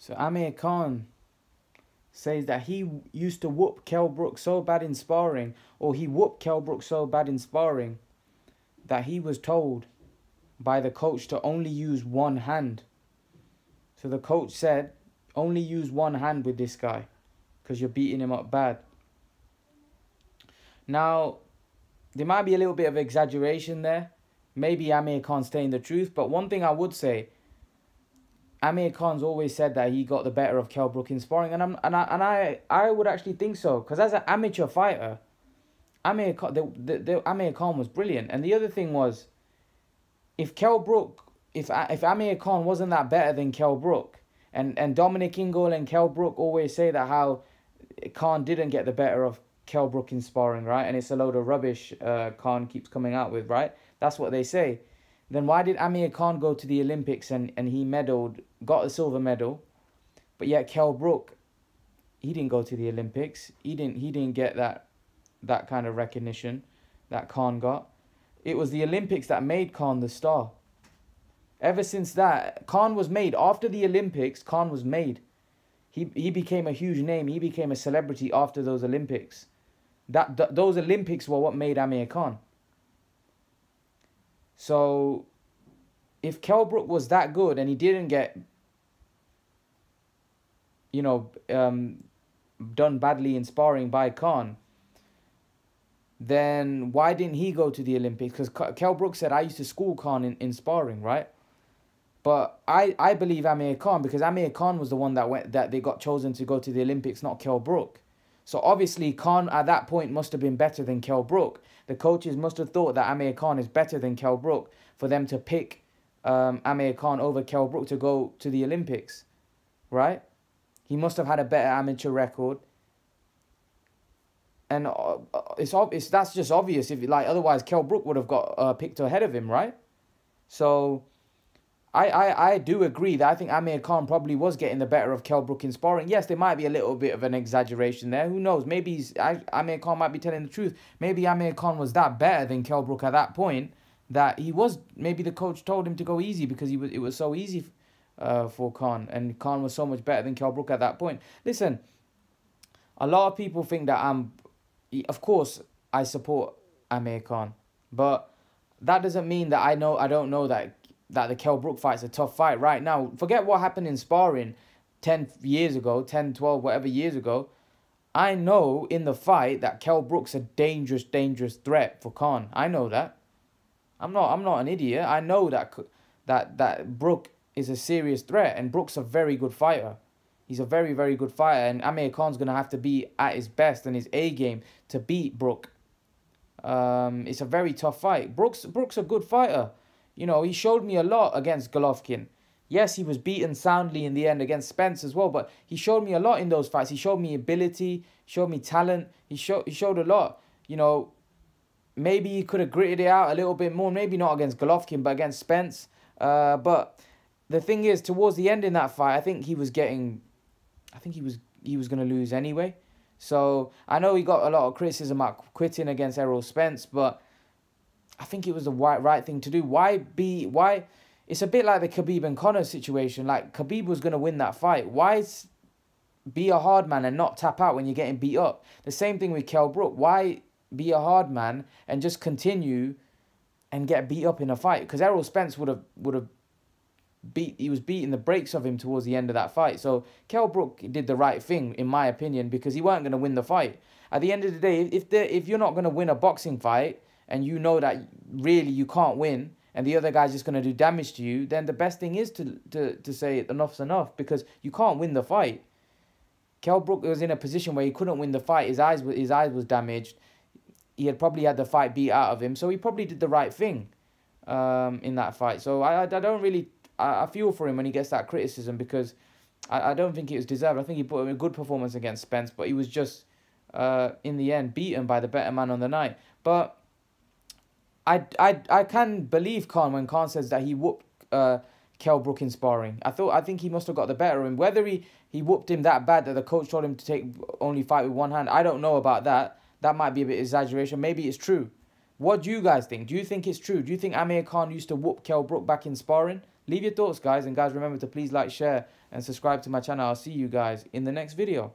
So Amir Khan says that he used to whoop Kell Brook so bad in sparring, or he whooped Kell Brook so bad in sparring, that he was told by the coach to only use one hand. So the coach said, only use one hand with this guy, because you're beating him up bad. Now, there might be a little bit of exaggeration there. Maybe Amir Khan's telling the truth, but one thing I would say, Amir Khan's always said that he got the better of Kell Brook in sparring, and I would actually think so, because as an amateur fighter, Amir Khan was brilliant. And the other thing was, if Amir Khan wasn't that better than Kell Brook, and Dominic Ingle and Kell Brook always say that how Khan didn't get the better of Kell Brook in sparring, right? And it's a load of rubbish Khan keeps coming out with, right? That's what they say. Then why did Amir Khan go to the Olympics and he medaled, got a silver medal, but yet Kell Brook, he didn't go to the Olympics. He didn't get that kind of recognition that Khan got. It was the Olympics that made Khan the star. Ever since that, Khan was made. After the Olympics, Khan was made. He became a huge name. He became a celebrity after those Olympics. Those Olympics were what made Amir Khan. So, if Kell Brook was that good and he didn't get, done badly in sparring by Khan, then why didn't he go to the Olympics? Because Kell Brook said, I used to school Khan in sparring, right? But I believe Amir Khan, because Amir Khan was the one that they got chosen to go to the Olympics, not Kell Brook. So obviously Khan at that point must have been better than Kell Brook. The coaches must have thought that Amir Khan is better than Kell Brook for them to pick Amir Khan over Kell Brook to go to the Olympics, right? He must have had a better amateur record. And that's just obvious. Otherwise Kell Brook would have got picked ahead of him, right? So I do agree that I think Amir Khan probably was getting the better of Kell Brook in sparring. Yes, there might be a little bit of an exaggeration there. Who knows? Maybe Amir Khan might be telling the truth. Maybe Amir Khan was that better than Kell Brook at that point that he was. Maybe the coach told him to go easy because it was so easy for Khan, and Khan was so much better than Kell Brook at that point. Listen, a lot of people think that of course, I support Amir Khan, but that doesn't mean that I don't know that the Kell Brook fight's a tough fight right now. Forget what happened in sparring 10 years ago, 10, 12, whatever years ago. I know in the fight that Kell Brook's a dangerous threat for Khan. I know that. I'm not an idiot. I know that Brook is a serious threat, and Brook's a very good fighter. He's a very, very good fighter, and Amir Khan's going to have to be at his best and his A game to beat Brook. It's a very tough fight. Brook's a good fighter. He showed me a lot against Golovkin. Yes, he was beaten soundly in the end against Spence as well, but he showed me a lot in those fights. He showed me ability, showed me talent. He showed a lot. Maybe he could have gritted it out a little bit more. Maybe not against Golovkin, but against Spence. But the thing is, towards the end in that fight, I think he was going to lose anyway. So I know he got a lot of criticism about quitting against Errol Spence, but I think it was the right thing to do. Why? It's a bit like the Khabib and Conor situation. Like, Khabib was going to win that fight. Why be a hard man and not tap out when you're getting beat up? The same thing with Kell Brook. Why be a hard man and just continue and get beat up in a fight? Because Errol Spence would have he was beating the brakes of him towards the end of that fight. So Kell Brook did the right thing, in my opinion, because he weren't going to win the fight. At the end of the day, if you're not going to win a boxing fight, and you know that really you can't win, and the other guy's just going to do damage to you, then the best thing is to say enough's enough, because you can't win the fight. Kell Brook was in a position where he couldn't win the fight. His eyes was damaged. He had probably had the fight beat out of him, so he probably did the right thing in that fight. So I don't really... I feel for him when he gets that criticism, because I don't think it was deserved. I think he put in a good performance against Spence, but he was just, in the end, beaten by the better man on the night. But I can believe Khan when Khan says that he whooped Kell Brook in sparring. I think he must have got the better of him. Whether he whooped him that bad that the coach told him to only fight with one hand, I don't know about that. That might be a bit exaggeration. Maybe it's true. What do you guys think? Do you think it's true? Do you think Amir Khan used to whoop Kell Brook back in sparring? Leave your thoughts, guys. And guys, remember to please like, share, and subscribe to my channel. I'll see you guys in the next video.